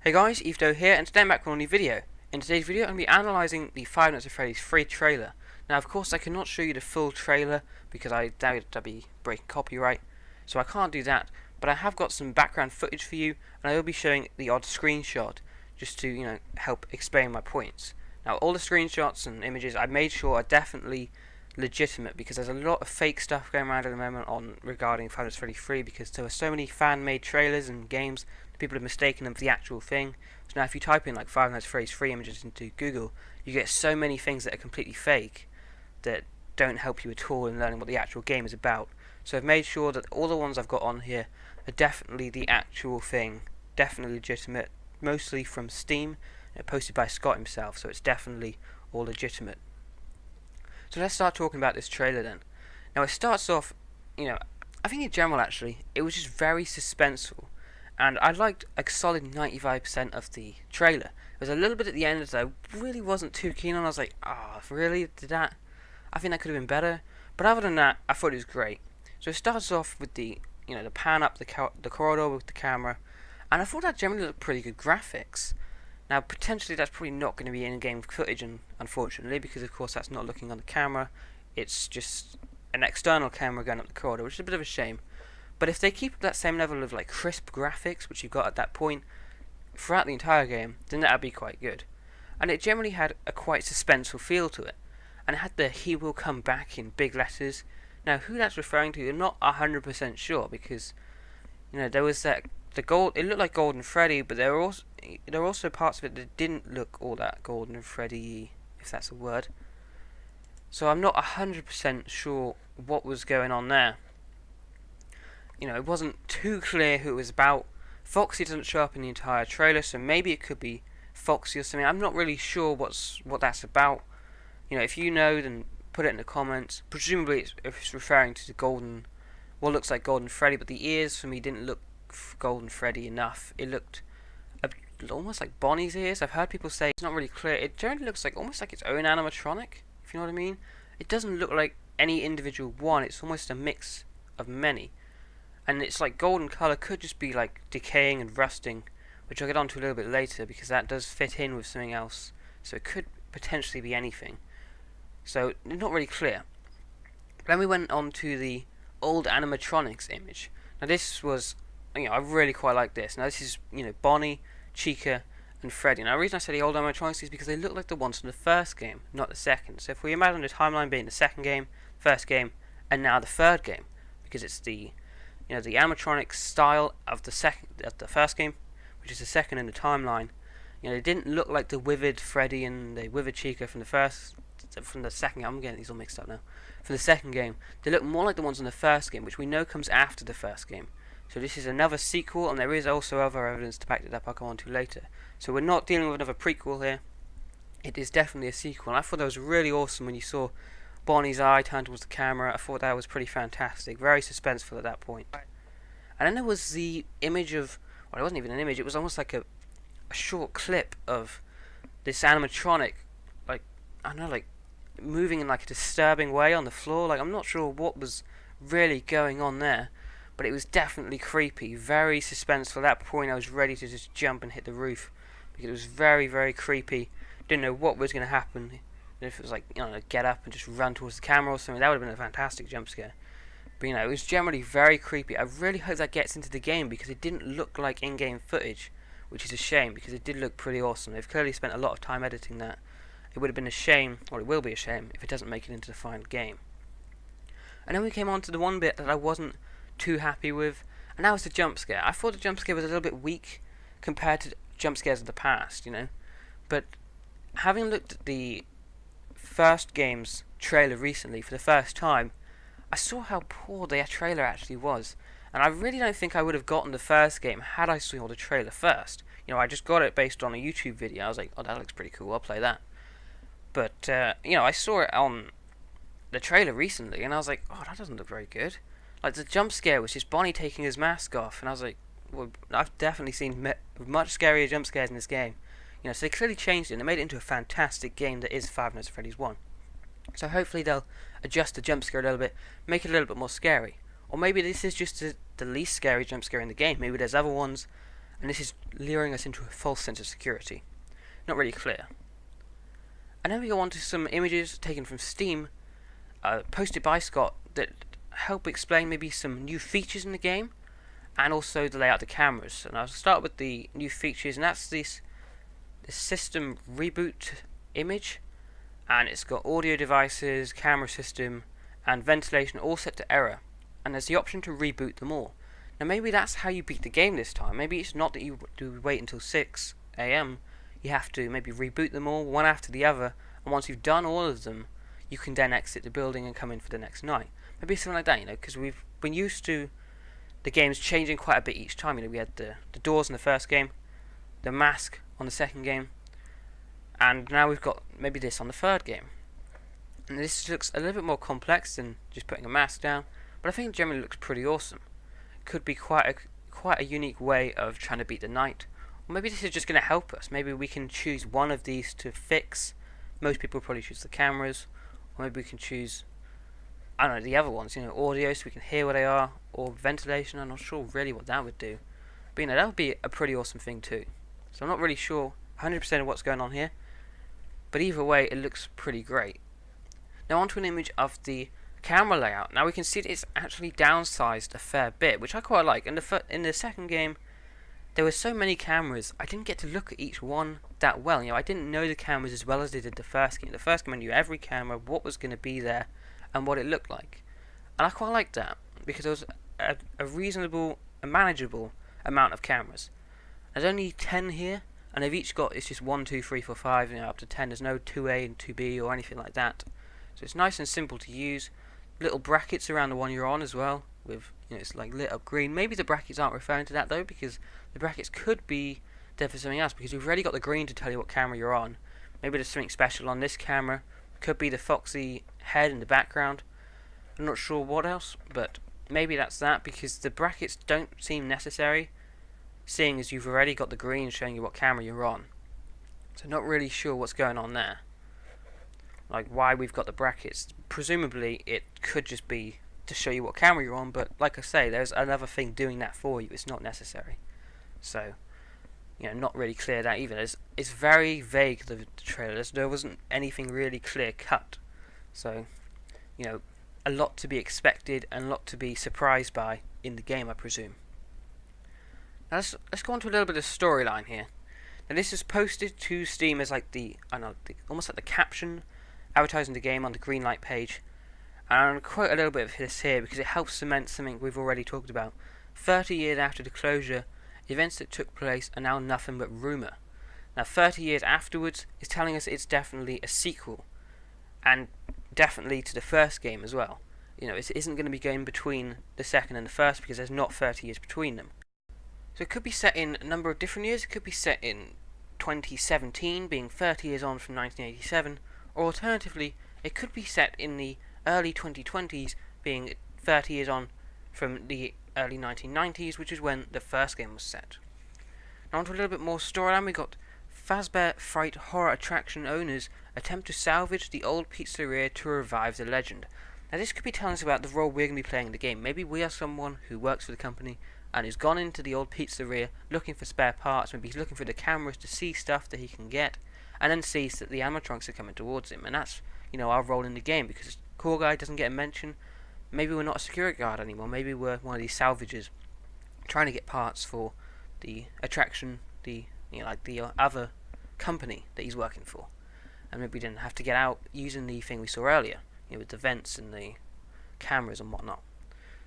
Hey guys, EthDo here, and today I'm back with a new video. In today's video I'm going to be analysing the Five Nights at Freddy's free trailer. Now of course I cannot show you the full trailer because I doubt I'd be breaking copyright, so I can't do that, but I have got some background footage for you, and I will be showing the odd screenshot just to, help explain my points. Now all the screenshots and images I made sure are definitely legitimate because there's a lot of fake stuff going around at the moment regarding Five Nights at Freddy's 3 because there are so many fan-made trailers and games. People have mistaken them for the actual thing. So now if you type in like Five Nights at Freddy's 3 images into Google, you get so many things that are completely fake that don't help you at all in learning what the actual game is about. So I've made sure that all the ones I've got on here are definitely the actual thing, definitely legitimate, mostly from Steam, posted by Scott himself, so it's definitely all legitimate. So let's start talking about this trailer then. Now it starts off, I think in general actually, it was just very suspenseful. And I liked a solid 95% of the trailer. There was a little bit at the end that I really wasn't too keen on. I was like, really? Did that? I think that could have been better. But other than that, I thought it was great. So it starts off with the pan up the corridor with the camera. And I thought that generally looked pretty good graphics. Now, potentially that's probably not going to be in-game footage, unfortunately, because of course that's not looking on the camera. It's just an external camera going up the corridor, which is a bit of a shame. But if they keep that same level of crisp graphics, which you've got at that point, throughout the entire game, then that would be quite good. And it generally had a quite suspenseful feel to it. And it had the "He will come back" in big letters. Now who that's referring to, I'm not 100% sure, because there was it looked like Golden Freddy, but there were also parts of it that didn't look all that Golden Freddy, if that's a word. So I'm not 100% sure what was going on there. It wasn't too clear who it was about. Foxy doesn't show up in the entire trailer, so maybe it could be Foxy or something. I'm not really sure what that's about. If you know, then put it in the comments. Presumably it's referring to what looks like Golden Freddy, but the ears for me didn't look Golden Freddy enough. It looked almost like Bonnie's ears. I've heard people say it's not really clear. It generally looks almost like its own animatronic, if you know what I mean. It doesn't look like any individual one. It's almost a mix of many. And it's golden colour, could just be decaying and rusting, which I'll get onto a little bit later because that does fit in with something else. So it could potentially be anything. So not really clear. Then we went on to the old animatronics image. Now this was, I really quite like this. Now this is, Bonnie, Chica, and Freddy. Now the reason I say the old animatronics is because they look like the ones from the first game, not the second. So if we imagine the timeline being the second game, first game, and now the third game, because it's the the animatronic style of the first game, which is the second in the timeline. They didn't look like the withered Freddy and the withered Chica from the second game. I'm getting these all mixed up now. From the second game, they look more like the ones in the first game, which we know comes after the first game. So this is another sequel, and there is also other evidence to back it up. I'll come on to later. So we're not dealing with another prequel here. It is definitely a sequel. And I thought that was really awesome when you saw Bonnie's eye turned towards the camera. I thought that was pretty fantastic, very suspenseful at that point. And then there was the image of, it wasn't even an image, it was almost like a short clip of this animatronic, moving in a disturbing way on the floor. I'm not sure what was really going on there, but it was definitely creepy, very suspenseful. At that point I was ready to just jump and hit the roof, because it was very, very creepy. Didn't know what was going to happen. If it was get up and just run towards the camera or something, that would have been a fantastic jump scare. But it was generally very creepy. I really hope that gets into the game because it didn't look like in-game footage, which is a shame because it did look pretty awesome. They've clearly spent a lot of time editing that. It would have been a shame, or it will be a shame, if it doesn't make it into the final game. And then we came on to the one bit that I wasn't too happy with, and that was the jump scare. I thought the jump scare was a little bit weak compared to jump scares of the past, But having looked at the first game's trailer recently for the first time, I saw how poor their trailer actually was, and I really don't think I would have gotten the first game had I saw the trailer first. I just got it based on a YouTube video. I was like, oh, that looks pretty cool, I'll play that. But I saw it on the trailer recently, and I was like, oh, that doesn't look very good. The jump scare was just Bonnie taking his mask off, and I was like, well, I've definitely seen much scarier jump scares in this game. So they clearly changed it, and they made it into a fantastic game that is Five Nights at Freddy's 1. So hopefully they'll adjust the jump scare a little bit, make it a little bit more scary. Or maybe this is just the least scary jump scare in the game. Maybe there's other ones, and this is luring us into a false sense of security. Not really clear. And then we go on to some images taken from Steam, posted by Scott, that help explain maybe some new features in the game, and also the layout of the cameras. And I'll start with the new features, and that's this system reboot image, and it's got audio devices, camera system, and ventilation all set to error, and there's the option to reboot them all. Now maybe that's how you beat the game this time. Maybe it's not that you do wait until 6 AM. You have to maybe reboot them all one after the other, and once you've done all of them, you can then exit the building and come in for the next night. Maybe something like that, you know, because we've been used to the games changing quite a bit each time. You know, we had the doors in the first game, the mask on the second game, and now we've got maybe this on the third game. And this looks a little bit more complex than just putting a mask down, but I think it generally looks pretty awesome. Could be quite a unique way of trying to beat the night. Or maybe this is just going to help us. Maybe we can choose one of these to fix. Most people probably choose the cameras, or maybe we can choose, I don't know, the other ones, you know, audio so we can hear where they are, or ventilation. I'm not sure really what that would do, but you know, that would be a pretty awesome thing too. So I'm not really sure 100% of what's going on here, but either way it looks pretty great. Now onto an image of the camera layout. Now we can see that it's actually downsized a fair bit, which I quite like. In the second game, there were so many cameras, I didn't get to look at each one that well. You know, I didn't know the cameras as well as they did the first game. The first game I knew every camera, what was going to be there, and what it looked like. And I quite liked that, because there was a reasonable, a manageable amount of cameras. There's only 10 here, and they've each got, it's just 1, 2, 3, 4, 5, you know, up to 10. There's no 2A and 2B or anything like that. So it's nice and simple to use. Little brackets around the one you're on as well, with, you know, it's like lit up green. Maybe the brackets aren't referring to that though, because the brackets could be there for something else, because you've already got the green to tell you what camera you're on. Maybe there's something special on this camera. Could be the foxy head in the background. I'm not sure what else, but maybe that's that, because the brackets don't seem necessary, seeing as you've already got the green showing you what camera you're on. So not really sure what's going on there, like why we've got the brackets. Presumably it could just be to show you what camera you're on, but like I say, there's another thing doing that for you. It's not necessary. So, you know, not really clear that either. It's very vague, the trailer. There wasn't anything really clear cut. So, you know, a lot to be expected and a lot to be surprised by in the game, I presume. Now let's go on to a little bit of storyline here. Now this is posted to Steam as like almost like the caption advertising the game on the Greenlight page. And I'm going to quote a little bit of this here because it helps cement something we've already talked about. 30 years after the closure, events that took place are now nothing but rumour. Now 30 years afterwards is telling us it's definitely a sequel, and definitely to the first game as well. You know, it isn't going to be going between the second and the first, because there's not 30 years between them. So it could be set in a number of different years. It could be set in 2017, being 30 years on from 1987, or alternatively, it could be set in the early 2020s, being 30 years on from the early 1990s, which is when the first game was set. Now onto a little bit more storyline. We got Fazbear Fright horror attraction owners attempt to salvage the old pizzeria to revive the legend. Now this could be telling us about the role we're going to be playing in the game. Maybe we are someone who works for the company and has gone into the old pizzeria looking for spare parts. Maybe he's looking for the cameras to see stuff that he can get, and then sees that the animatronics are coming towards him. And that's, you know, our role in the game, because Cool Guy doesn't get a mention. Maybe we're not a security guard anymore. Maybe we're one of these salvagers trying to get parts for the attraction, the, you know, like the other company that he's working for. And maybe we didn't have to get out using the thing we saw earlier, you know, with the vents and the cameras and whatnot.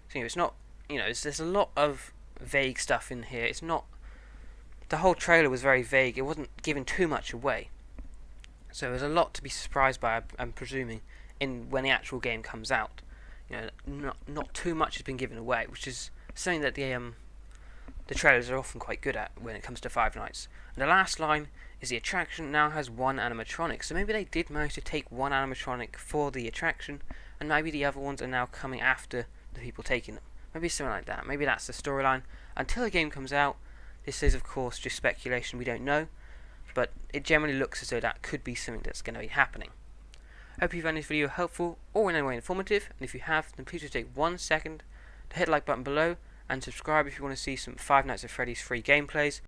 So, you know, it's not, you know, there's a lot of vague stuff in here. It's not, the whole trailer was very vague. It wasn't giving too much away. So there's a lot to be surprised by, I'm presuming, in when the actual game comes out. You know, not too much has been given away, which is something that the trailers are often quite good at when it comes to Five Nights. And the last line is the attraction now has one animatronic. So maybe they did manage to take one animatronic for the attraction, and maybe the other ones are now coming after the people taking them. Maybe something like that. Maybe that's the storyline. Until the game comes out, this is of course just speculation, we don't know, but it generally looks as though that could be something that's going to be happening. I hope you found this video helpful or in any way informative, and if you have, then please just take 1 second hit the like button below and subscribe if you want to see some Five Nights at Freddy's free gameplays.